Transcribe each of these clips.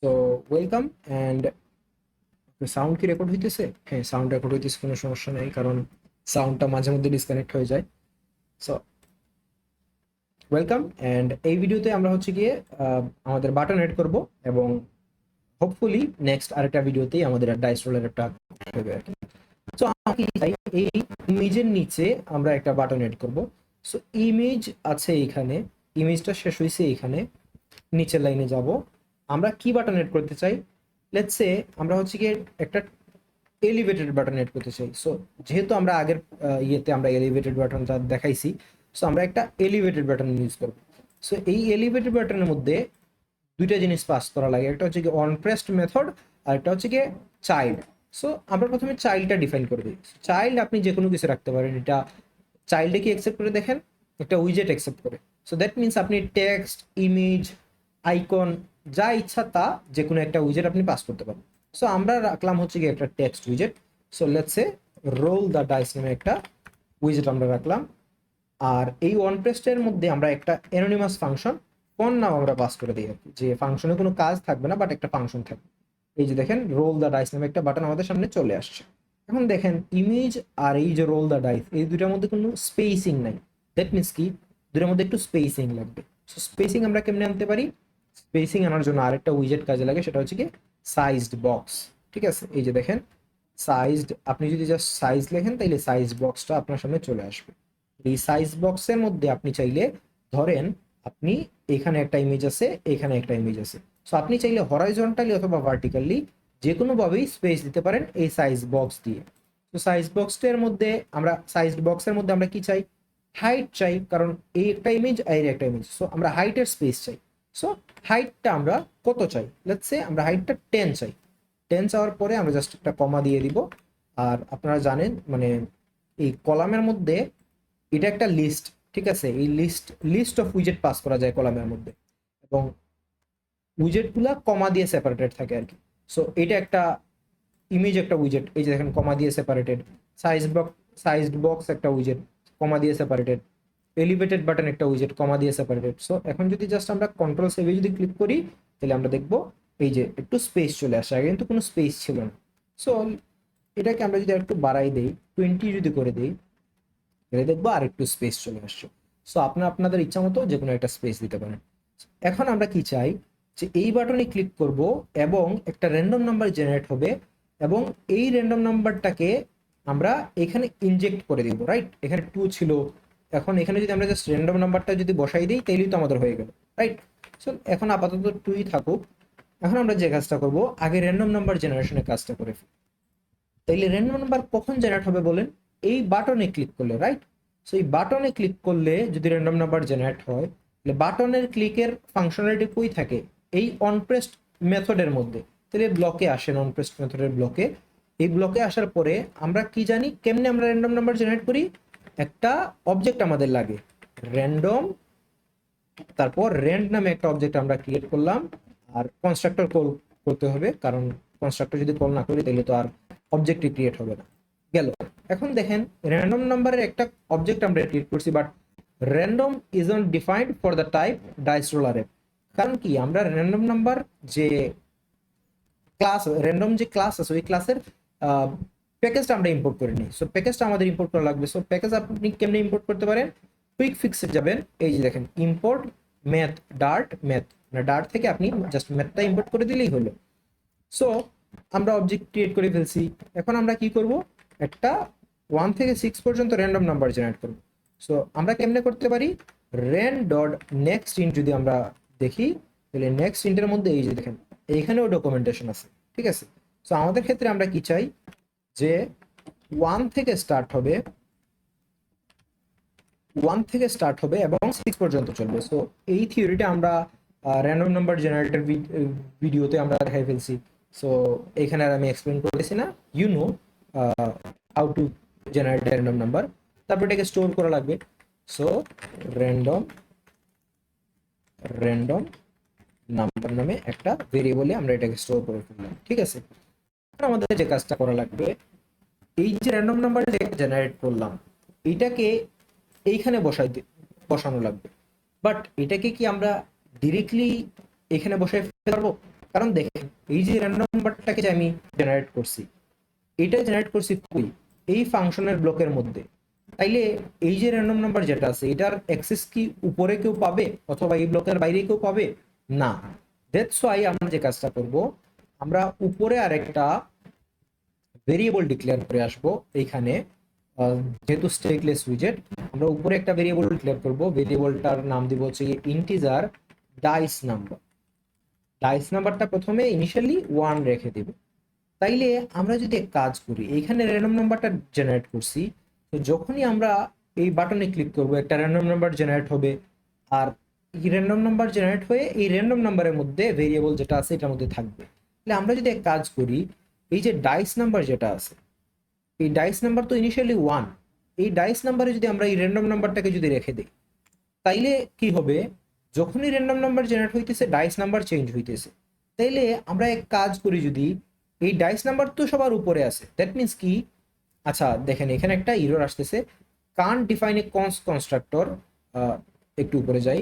So welcome and sound কি record হইতেছে? হ্যাঁ, সাউন্ড রেকর্ড হইতেছে, কোনো সমস্যা নেই, কারণ সাউন্ডটা মাঝে মধ্যে ডিসকানেক্ট হয়ে যায়। সো ওয়েলকাম অ্যান্ড এই ভিডিওতে আমরা হচ্ছে গিয়ে আমাদের বাটন এড করব, এবং হোপফুলি নেক্সট আরেকটা ভিডিওতেই আমাদের ডাইস রোলের একটা হবে আর কি। সো আমি চাই এই ইমেজের নিচে আমরা একটা বাটন এড করব। সো ইমেজ আছে এখানে, ইমেজটা শেষ হয়েছে এখানে, নিচের লাইনে যাব। আমরা কি বাটন এড করতে চাই? লেটস সে আমরা হচ্ছে গিয়ে একটা এলিভেটেড বাটন এড করতে চাই। সো যেহেতু আমরা আগের ইয়েতে আমরা এলিভেটেড বাটনটা দেখাইছি, সো আমরা একটা এলিভেটেড বাটন ইউজ করব। সো এই এলিভেটেড বাটনের মধ্যে দুইটা জিনিস পাস করা লাগে, একটা হচ্ছে কি অন প্রেসড মেথড, আর একটা হচ্ছে কি চাইল্ড। সো আমরা প্রথমে চাইল্ডটা ডিফাইন করে দিই। চাইল্ড আপনি যে কোনো কিছু রাখতে পারেন। এটা চাইল্ডে কি অ্যাকসেপ্ট করে দেখেন, একটা উইজেট অ্যাকসেপ্ট করে। সো দ্যাট মিনস আপনি টেক্সট, ইমেজ, আইকন যা ইচ্ছা তা যে কোনো একটা উইজেট আপনি পাস করতে পারেন। সো আমরা রাখলাম হচ্ছে কি একটা টেক্সট উইজেট। So let's say roll the dice নামে একটা উইজেট আমরা রাখলাম। আর এই ওয়ান প্রেস্টের মধ্যে আমরা একটা অ্যানোনিমাস ফাংশন ফোন নাম আমরা পাস করে দিই আর কি, যে ফাংশনে কোনো কাজ থাকবে না, বাট একটা ফাংশন থাকবে। এই যে দেখেন রোল দ্য ডাইস নামে একটা বাটন আমাদের সামনে চলে আসছে। এখন দেখেন ইমেজ আর এই যে রোল দ্য ডাইস, এই দুটার মধ্যে কোনো স্পেসিং নাই। দ্যাট মিনস কি, দুটার মধ্যে একটু স্পেসিং লাগবে। সো স্পেসিং আমরা কেমনে আনতে পারি? স্পেসিং আনার জন্য আরেকটা উইজেট কাজে লাগে, সেটা হচ্ছে কি সাইজড বক্স। ঠিক আছে, এই যে দেখেন সাইজড, আপনি যদি জাস্ট সাইজ লেখেন তাইলে সাইজ বক্সটা আপনার সামনে চলে আসবে। এই সাইজ বক্সের মধ্যে আপনি চাইলে, ধরেন আপনি এখানে একটা ইমেজ আছে, এখানে একটা ইমেজ আছে। সো আপনি চাইলে হরাইজন্টালি অথবা ভার্টিক্যালি যে কোনোভাবেই স্পেস দিতে পারেন এই সাইজ বক্স দিয়ে। তো সাইজ বক্সটার মধ্যে আমরা, সাইজ বক্সের মধ্যে আমরা কি চাই? হাইট চাই, কারণ এই একটা ইমেজ আর এই একটা ইমেজ। সো আমরা হাইটের স্পেস চাই। সো হাইটটা আমরা কত চাই? লেটস সে আমরা হাইটটা 10 চাই। 10 চাওয়ার পরে আমরা জাস্ট একটা কমা দিয়ে দিব। আর আপনারা জানেন মানে এই কলামের মধ্যে এটা একটা লিস্ট। ঠিক আছে, এই লিস্ট লিস্ট অফ উইজেট পাস করা যায় কলামের মধ্যে, এবং উইজেট গুলা কমা দিয়ে সেপারেটেড থাকে আর কি। সো এটা একটা ইমেজ, একটা উইজেট, এই যে দেখেন কমা দিয়ে সেপারেটেড। সাইজড বক্স একটা উইজেট, কমা দিয়ে সেপারেটেড। এলিভেটেড বাটন একটা উইজেট, কমা দিয়ে সেপারেটেড। সো এখন যদি জাস্ট আমরা কন্ট্রোল সেভে যদি ক্লিক করি, তাহলে আমরা দেখবো এই যে একটু স্পেস চলে আসে, আগে কিন্তু কোনো স্পেস ছিল না। সো এটাকে আমরা যদি একটু বাড়াই দেই, 20 যদি করে দেই, তাহলে দেখবো আর একটু স্পেস চলে আসছে। সো আপনাদের ইচ্ছা মতো যে কোনো একটা স্পেস দিতে পারেন। এখন আমরা কি চাই, যে এই বাটনে ক্লিক করব এবং একটা র্যান্ডম নাম্বার জেনারেট হবে, এবং এই র্যান্ডম নাম্বারটাকে আমরা এখানে ইনজেক্ট করে দিব। রাইট, এখানে 2 ছিল, এখন এখানে যদি আমরা জাস্ট র্যান্ডম নাম্বারটা যদি বসাই দিই, তাইলেই তো আমাদের হয়ে গেল। রাইট, সো এখন আপাতত 2ই থাকুক। এখন আমরা যে কাজটা করব, আগে র্যান্ডম নাম্বার জেনারেশনের কাজটা করে ফেলি। তাইলে র্যান্ডম নাম্বার কখন জেনারেট হবে বলেন? এই বাটনে ক্লিক করলে। রাইট, সো এই বাটনে ক্লিক করলে যদি র্যান্ডম নাম্বার জেনারেট হয়, তাহলে বাটনের ক্লিকের ফাংশনালিটি কই থাকে? এই অনপ্রেসড মেথডের মধ্যে। তাহলে ব্লকে আসেন, অনপ্রেসড মেথডের ব্লকে। এই ব্লকে আসার পরে আমরা কি জানি কেমনে আমরা র্যান্ডম নাম্বার জেনারেট করি? একটা অবজেক্ট আমাদের লাগে র্যান্ডম, তারপর র্যান্ড নামে একটা অবজেক্ট আমরা ক্রিয়েট করলাম। আর কনস্ট্রাক্টর কল করতে হবে, কারণ কনস্ট্রাক্টর যদি কল না করি তাহলে তো আর অবজেক্টই ক্রিয়েট হবে না। গেল। এখন দেখেন র্যান্ডম নাম্বারের একটা অবজেক্ট আমরা ক্রিয়েট করছি, but random isn't defined for the type dice roller app. কারণ কি, আমরা র্যান্ডম নাম্বার যে ক্লাস, র্যান্ডম যে ক্লাস আছে ওই ক্লাসের প্যাকেজটা আমরা ইম্পোর্ট করে নিই। সো প্যাকেজটা আমাদের ইম্পোর্ট করা লাগবে। সো প্যাকেজ আপনি কেমনে ইম্পোর্ট করতে পারেন? কুইক ফিক্সে যাবেন, এই যে দেখেন ইম্পোর্ট ম্যাথ ডার্ট ম্যাথ, মানে ডার্ট থেকে আপনি জাস্ট ম্যাথটা ইম্পোর্ট করে দিলেই হলো। সো আমরা অবজেক্ট ক্রিয়েট করে ফেলছি। এখন আমরা কি করব, একটা 1 থেকে 6 পর্যন্ত র্যান্ডম নাম্বার জেনারেট করব। সো আমরা কেমনে করতে পারি? র্যান ডট নেক্সট ইন্ট যদি আমরা দেখি, তাহলে নেক্সট ইন্টের মধ্যে এই যে দেখেন এইখানেও ডকুমেন্টেশন আছে। ঠিক আছে, সো আমাদের ক্ষেত্রে আমরা কি চাই, যে 1 থেকে স্টার্ট হবে, 1 থেকে স্টার্ট হবে এবং 6 পর্যন্ত চলবে। সো এই থিওরিটা আমরা র্যান্ডম নাম্বার জেনারেটর ভিডিওতে আমরা দেখাই ফেলছি। সো এখানে আর আমি এক্সপ্লেন করতেছি না। You know how to generate random number. তারপর এটাকে স্টোর করা লাগবে। সো র্যান্ডম র্যান্ডম নাম্বার নামে একটা ভেরিয়েবলে আমরা এটাকে স্টোর করে ফেললাম। ঠিক আছে, আমাদের যে কাজটা করা লাগবে, এই যে র্যান্ডম নাম্বার জেনারেট করলাম, এইটাকে এইখানে বসানো লাগবে। বাট এটাকে কি আমরা ডিরেক্টলি এখানে বসাই ফেলতে পারবো? কারণ দেখেন এই যে র্যান্ডম নাম্বারটাকে যে আমি জেনারেট করছি, এটা জেনারেট করছি কই, এই ফাংশনের ব্লকের মধ্যে। তাইলে এই যে র্যান্ডম নাম্বার যেটা আছে এটার অ্যাক্সেস কি উপরে কেউ পাবে অথবা এই ব্লকের বাইরে কেউ পাবে না। দ্যাটস ওয়াই আমরা যে কাজটা করব, আমরা উপরে আরেকটা ভেরিয়েবল ডিক্লেয়ার করে আসব এইখানে। যেহেতু স্টেটলেস উইজেট, আমরা উপরে একটা ভেরিয়েবল ডিক্লেয়ার করব, ভেরিয়েবলটার নাম দিব হচ্ছে ইন্টিজার ডাইস নাম্বার। ডাইস নাম্বারটা প্রথমে ইনিশিয়ালি 1 রেখে দিব। তাইলে আমরা যদি এক কাজ করি, এইখানে র্যান্ডম নাম্বারটা জেনারেট করছি, তো যখনই আমরা এই বাটনে ক্লিক করব একটা র্যান্ডম নাম্বার জেনারেট হবে। আর এই র্যান্ডম নাম্বার জেনারেট হয়ে এই র্যান্ডম নাম্বারের মধ্যে ভেরিয়েবল যেটা আছে এটার মধ্যে থাকবে। তাহলে আমরা যদি এক কাজ করি, এই যে ডাইস নাম্বার যেটা আছে, এই ডাইস নাম্বার তো ইনিশিয়ালি 1, এই ডাইস নাম্বারে যদি আমরা এই র্যান্ডম নাম্বারটাকে যদি রেখে দিই, তাইলে কি হবে, যখনই র্যান্ডম নাম্বার জেনারেট হইতেছে ডাইস নাম্বার চেঞ্জ হইতেছে। তাইলে আমরা এক কাজ করি, যদি এই ডাইস নাম্বার তো সবার উপরে আছে, দ্যাট মিন্স কি, আচ্ছা দেখেন এখানে একটা এরর আসতেছে, can't define a const constructor, একটু উপরে যাই,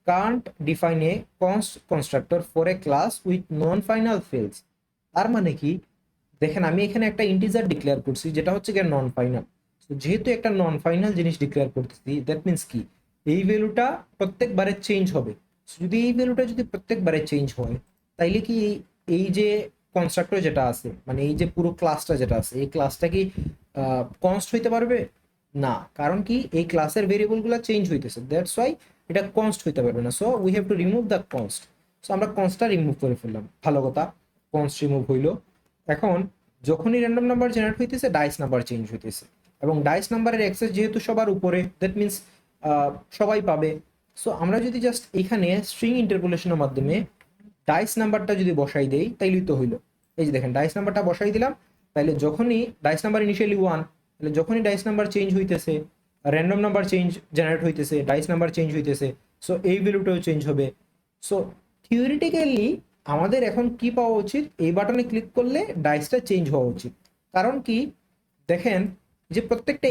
can't define a const constructor for a class with non final fields. তার মানে কি, দেখেন আমি এখানে একটা ইন্টিজার ডিক্লেয়ার করছি যেটা হচ্ছে গিয়ে নন ফাইনাল। তো যেহেতু একটা নন ফাইনাল জিনিস ডিক্লেয়ার করতেছি, দ্যাট মিন্স কি, এই ভ্যালুটা প্রত্যেকবারে চেঞ্জ হবে। যদি এই ভ্যালুটা যদি প্রত্যেকবারে চেঞ্জ হয়, তাইলে কি এই যে কনস্ট্রাক্টর যেটা আছে, মানে এই যে পুরো ক্লাসটা যেটা আছে, এই ক্লাসটা কি কনস্ট হইতে পারবে না? কারণ কি, এই ক্লাসের ভেরিয়েবলগুলো চেঞ্জ হইতেছে, দ্যাটস ওয়াই এটা কনস্ট হইতে পারবে না। So we have to remove the const. So আমরা কনস্টটা রিমুভ করে ফেললাম, ভালো কথা, কনস্ট রিমুভ হইলো। এখন যখনই র্যান্ডম নাম্বার জেনারেট হইতেছে ডাইস নাম্বার চেঞ্জ হইতেছে, এবং ডাইস নাম্বারের অ্যাক্সেস যেহেতু সবার উপরে, দ্যাট মিন্স সবাই পাবে। সো আমরা যদি জাস্ট এখানে স্ট্রিং ইন্টারপোলেশনের মাধ্যমে ডাইস নাম্বারটা যদি বসাই দেই, তাইলেই তো হইলো। এই যে দেখেন ডাইস নাম্বারটা বসাই দিলাম, তাইলে যখনই ডাইস নাম্বার ইনিশিয়ালি 1, তাহলে যখনই ডাইস নাম্বার চেঞ্জ হইতেছে, র্যান্ডম নাম্বার চেঞ্জ জেনারেট হইতেছে, ডাইস নাম্বার চেঞ্জ হইতেছে, সো এই ভ্যালুটাও চেঞ্জ হবে। সো থিওরিটিক্যালি আমাদের এখন কি পাওয়া উচিত, এই বাটনে ক্লিক করলে ডাইসটা চেঞ্জ হওয়া উচিত। কারণ কি, দেখেন যে প্রত্যেকটা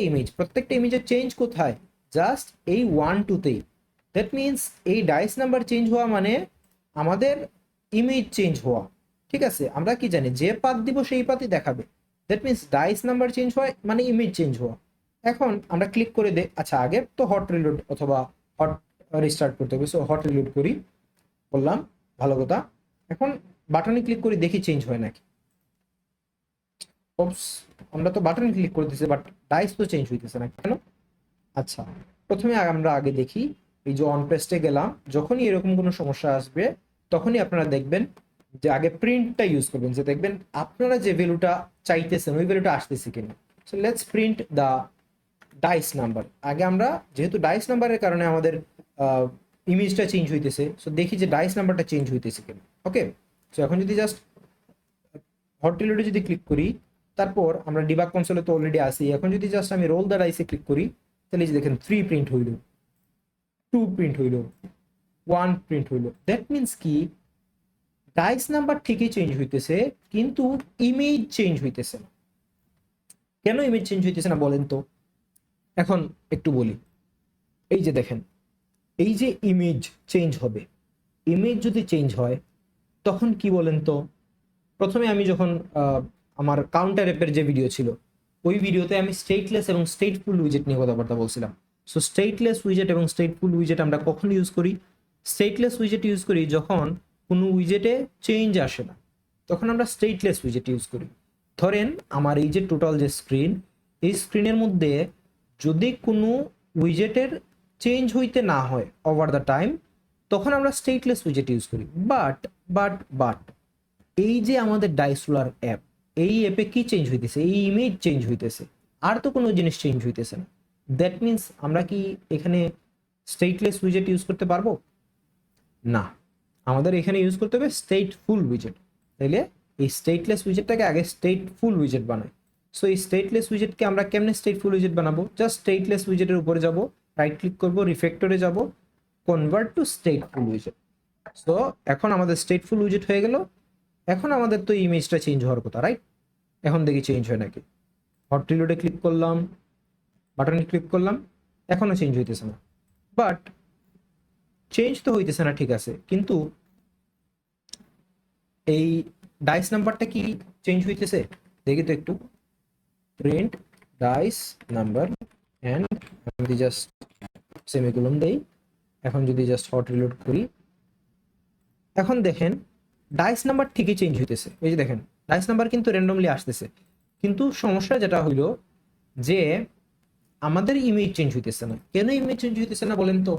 ইমেজের চেঞ্জ কোথায়, জাস্ট এই 1-2তেই। দ্যাট মিনস এই ডাইস নাম্বার চেঞ্জ হওয়া মানে আমাদের ইমেজ চেঞ্জ হওয়া। ঠিক আছে, আমরা কি জানি, যে পাথ দিব সেই পাথই দেখাবে। That means dice number change হয় মানে ইমেজ চেঞ্জ হওয়া। এখন আমরা ক্লিক করে দে, আচ্ছা আগে তো হট রিলোড অথবা হট রিস্টার্ট করতে হবে, সো হট রিলোড করি, বললাম, ভালো কথা। এখন বাটনে ক্লিক করি, দেখি চেঞ্জ হয় নাকি। ওপস, আমরা তো বাটনে ক্লিক করে দিতেছি, বাট ডাইস তো চেঞ্জ হইতেছে না কেন? আচ্ছা, প্রথমে আমরা আগে দেখি, এই যে অন পেস্টে গেলাম, যখনই এরকম কোনো সমস্যা আসবে তখনই আপনারা দেখবেন যে আগে প্রিন্টটা ইউজ করবেন, যে দেখবেন আপনারা যে ভ্যালুটা চাইতেছেন ওই ভ্যালুটা আসতেছে কিনা। So let's print the dice number. আগে আমরা যেহেতু ডাইস নাম্বারের কারণে আমাদের ইমেজটা চেঞ্জ হইতেছে, সো দেখি যে ডাইস নাম্বারটা চেঞ্জ হইতেছে কিনা। ওকে, সো এখন যদি জাস্ট হট রিলোডে যদি ক্লিক করি, তারপর আমরা ডিবাগ কনসোলে তো অলরেডি আসি, এখন যদি জাস্ট আমি রোল দ্য ডাইসে ক্লিক করি, তাহলে যে দেখেন 3 প্রিন্ট হইল, 2 প্রিন্ট হইল, 1 প্রিন্ট হইল। দ্যাট মিনস কি, ডাইস নাম্বার ঠিকই চেঞ্জ হইতেছে কিন্তু ইমেজ চেঞ্জ হইতেছে না। কেন ইমেজ চেঞ্জ হইতেছে না বলেন তো? এখন একটু বলি, এই যে দেখেন, এই যে ইমেজ চেঞ্জ হবে, ইমেজ যদি চেঞ্জ হয় তখন কি বলেন তো? প্রথমে আমি যখন আমার কাউন্টার অ্যাপের যে ভিডিও ছিল, ওই ভিডিওতে আমি স্টেটলেস এবং স্টেটফুল উইজেট নিয়ে কথাবার্তা বলছিলাম। সো স্টেটলেস উইজেট এবং স্টেটফুল উইজেট আমরা কখন ইউজ করি? স্টেটলেস উইজেট ইউজ করি যখন কোনো উইজেটে চেঞ্জ আসে না, তখন আমরা স্টেটলেস উইজেট ইউজ করি। ধরেন আমার এই যে টোটাল যে স্ক্রিন, এই স্ক্রিনের মধ্যে যদি কোনো উইজেটের চেঞ্জ হইতে না হয় ওভার দ্য টাইম, তখন আমরা স্টেটলেস উইজেট ইউজ করি। বাট এই যে আমাদের ডাইসোলার অ্যাপ, এই অ্যাপে কি চেঞ্জ হইতেছে? এই ইমেজ চেঞ্জ হইতেছে, আর তো কোনো জিনিস চেঞ্জ হইতেছে না। দ্যাট মিনস আমরা কি এখানে স্টেটলেস উইজেট ইউজ করতে পারবো না? আমাদের এখানে ইউজ করতে হবে স্টেটফুল উইজেট। তাইলে এই স্টেটলেস উইজেটটাকে আগে স্টেটফুল উইজেট বানাই। সো এই স্টেটলেস উইজেটকে আমরা কেমনে স্টেটফুল উইজেট বানাবো? জাস্ট স্টেটলেস উইজেটের উপরে যাব, রাইট ক্লিক করব, রিফ্যাক্টরে যাব, কনভার্ট টু স্টেটফুল উইজেট। সো এখন আমাদের স্টেটফুল উইজেট হয়ে গেল। এখন আমাদের তো ইমেজটা চেঞ্জ হওয়ার কথা, রাইট? এখন দেখি চেঞ্জ হয় নাকি। হট রিলোডে ক্লিক করলাম, বাটনে ক্লিক করলাম, এখনো চেঞ্জ হইতেছে না। বাট চেঞ্জ তো হইতেছে না, ঠিক আছে, কিন্তু এই ডাইস নাম্বারটা কি চেঞ্জ হইতেছে দেখি তো একটু। প্রিন্ট ডাইস নাম্বার এন্ড আমি জাস্ট সেমিকোলন দেই। এখন যদি জাস্ট হট রিলোড করি, এখন দেখেন ডাইস নাম্বার ঠিকই চেঞ্জ হইতেছে। এই যে দেখেন ডাইস নাম্বার কিন্তু র্যান্ডমলি আসতেছে, কিন্তু সমস্যা যেটা হইলো যে আমাদের ইমেজ চেঞ্জ হইতেছে না। কেন ইমেজ চেঞ্জ হইতেছে না বলেন তো?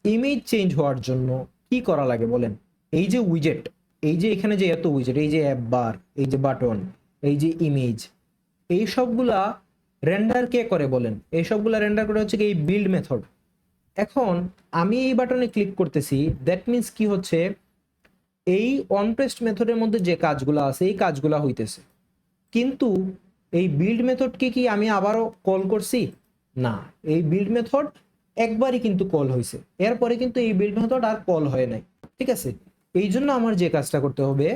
ইমেজ চেঞ্জ হওয়ার জন্য কি করা লাগে বলেন? এই যে উইজেট, এই যে এখানে যে এত উইজেট, এই যে অ্যাপ বার, এই যে বাটন, এই যে ইমেজ, এই সবগুলা রেন্ডার কে করে বলেন? এই সবগুলা রেন্ডার করে হচ্ছে কি এই বিল্ড মেথড। এখন আমি এই বাটনে ক্লিক করতেছি, দ্যাট মিন্স কি হচ্ছে, এই অন প্রেসড মেথডের মধ্যে যে কাজগুলো আছে এই কাজগুলো হইতেছে, কিন্তু এই বিল্ড মেথডকে কি আমি আবারও কল করছি? না, এই বিল্ড মেথড একবারই কিন্তু কল হয়েছে, এরপরে কিন্তু এই বিল্ড মেথড আর কল হয় নাই। ঠিক আছে, এই জন্য আমার যে কাজটা করতে হবে,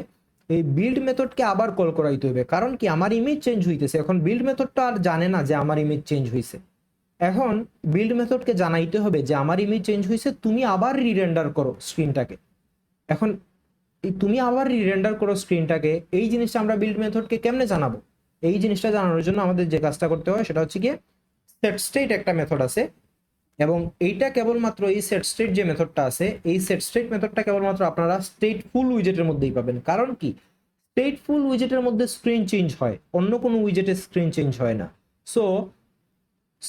এই বিল্ড মেথডকে আবার কল করাইতে হবে। কারণ কি, আমার ইমেজ চেঞ্জ হইতেছে, এখন বিল্ড মেথডটা আর জানে না যে আমার ইমেজ চেঞ্জ হয়েছে। এখন বিল্ড মেথডকে জানাইতে হবে যে আমার ইমেজ চেঞ্জ হয়েছে, তুমি আবার রিরেন্ডার করো স্ক্রিনটাকে। এখন তুমি আবার রিরেন্ডার করো স্ক্রিনটাকে, এই জিনিসটা আমরা বিল্ড মেথডকে কেমনে জানাবো? এই জিনিসটা জানানোর জন্য আমাদের যে কাজটা করতে হয় সেটা হচ্ছে গিয়ে সেট স্টেট একটা মেথড আছে, এবং এইটা কেবলমাত্র এই সেট স্টেট যে মেথডটা আছে, এই সেট স্টেট মেথডটা কেবলমাত্র আপনারা স্টেটফুল উইজেটের মধ্যেই পাবেন। কারণ কি, স্টেটফুল উইজেটের মধ্যে স্ক্রিন চেঞ্জ হয়, অন্য কোনো উইজেটে স্ক্রিন চেঞ্জ হয় না। সো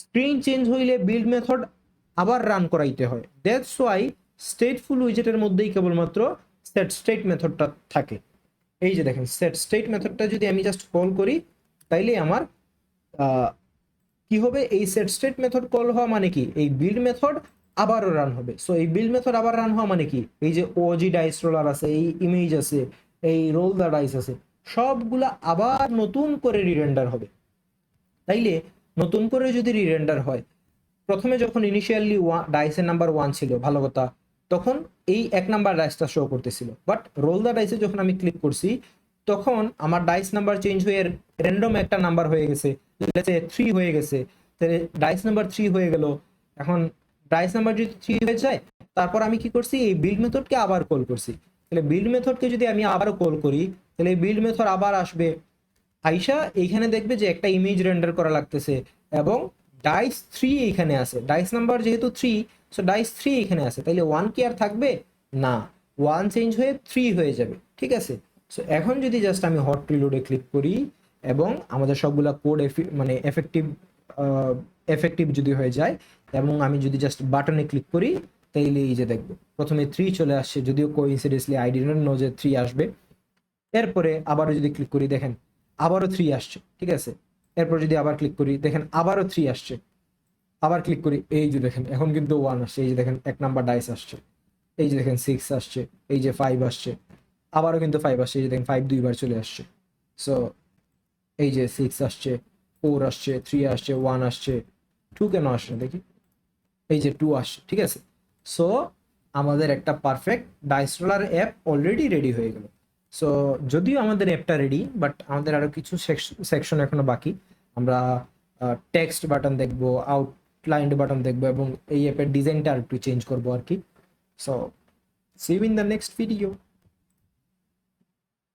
স্ক্রিন চেঞ্জ হইলে বিল্ড মেথড আবার রান করাইতে হয়, দ্যাটস ওয়াই স্টেটফুল উইজেটের মধ্যেই কেবলমাত্র সেট স্টেট মেথডটা থাকে। এই যে দেখেন সেট স্টেট মেথডটা যদি আমি জাস্ট কল করি, তাইলে আমার কি হবে, এই সেট স্টেট মেথড কল হওয়া মানে কি, এই বিল্ড মেথড আবারও রান হবে। সো এই বিল্ড মেথড আবার রান হওয়া মানে কি, এই যে ওজি ডাইস রোলার আছে, এই ইমেজ আছে, এই রোল দ্য ডাইস আছে, সবগুলা আবার নতুন করে রিরেন্ডার হবে। তাইলে নতুন করে যদি রিরেন্ডার হয়, প্রথমে যখন ইনিশিয়ালি ডাইসের নাম্বার 1 ছিল, ভালো কথা, তখন এই 1 নাম্বার ডাইসটা শো করতেছিল, বাট রোল দ্য ডাইসে যখন আমি ক্লিক করছি, তখন আমার ডাইস নাম্বার চেঞ্জ হয়ে র্যান্ডম একটা নাম্বার হয়ে গেছে, 3 হয়ে গেছে। তাহলে ডাইস নাম্বার 3 হয়ে গেল। এখন ডাইস নাম্বার যদি 3 হয়ে যায়, তারপর আমি কি করছি, এই বিল্ড মেথডকে আবার কল করছি। তাহলে বিল্ড মেথডকে যদি আমি আবারও কল করি, তাহলে এই বিল্ড মেথড আবার আসবে, আইসা এইখানে দেখবে যে একটা ইমেজ রেন্ডার করা লাগতেছে, এবং ডাইস 3 এখানে আছে, ডাইস নাম্বার যেহেতু 3, সো ডাইস 3 এখানে আছে, তাইলে 1 কি আর থাকবে না, 1 চেঞ্জ হয়ে 3 হয়ে যাবে। ঠিক আছে, সো এখন যদি জাস্ট আমি হট রিলোডে ক্লিক করি, এবং আমাদের সবগুলা কোড মানে এফেক্টিভ যদি হয়ে যায়, এবং আমি যদি জাস্ট বাটনে ক্লিক করি, তাইলে এই যে দেখবো প্রথমে 3 চলে আসছে, যদিও কোইন্সিডেন্টলি আই ডিডন্ট নো যে 3 আসবে। এরপরে আবারও যদি ক্লিক করি, দেখেন আবারও 3 আসছে। ঠিক আছে, এরপর যদি আবার ক্লিক করি, দেখেন আবারও 3 আসছে। আবার ক্লিক করি, এই যে দেখেন এখন কিন্তু 1 আসছে, এই যে দেখেন 1 নাম্বার ডাইস আসছে, এই যে দেখেন 6 আসছে, এই যে 5 আসছে, আবারও কিন্তু 5 আসছে, এই যে দেখেন 5 দুইবার চলে আসছে। সো এই যে 6 আসছে, 4 আসছে, 3 আসছে, 1 আসছে, 2 কেন আসছে দেখি, এই যে 2 আসছে। ঠিক আছে, সো আমাদের একটা perfect dice roller app already ready হয়ে গেল। সো যদিও আমাদের অ্যাপটা রেডি, বাট আমাদের আরো কিছু সেকশন এখনো বাকি। আমরা টেক্সট বাটন দেখবো, আউটলাইন্ড বাটন দেখবো, এবং এই অ্যাপের ডিজাইনটা আর একটু চেঞ্জ করবো আর কি। So see you in the next video.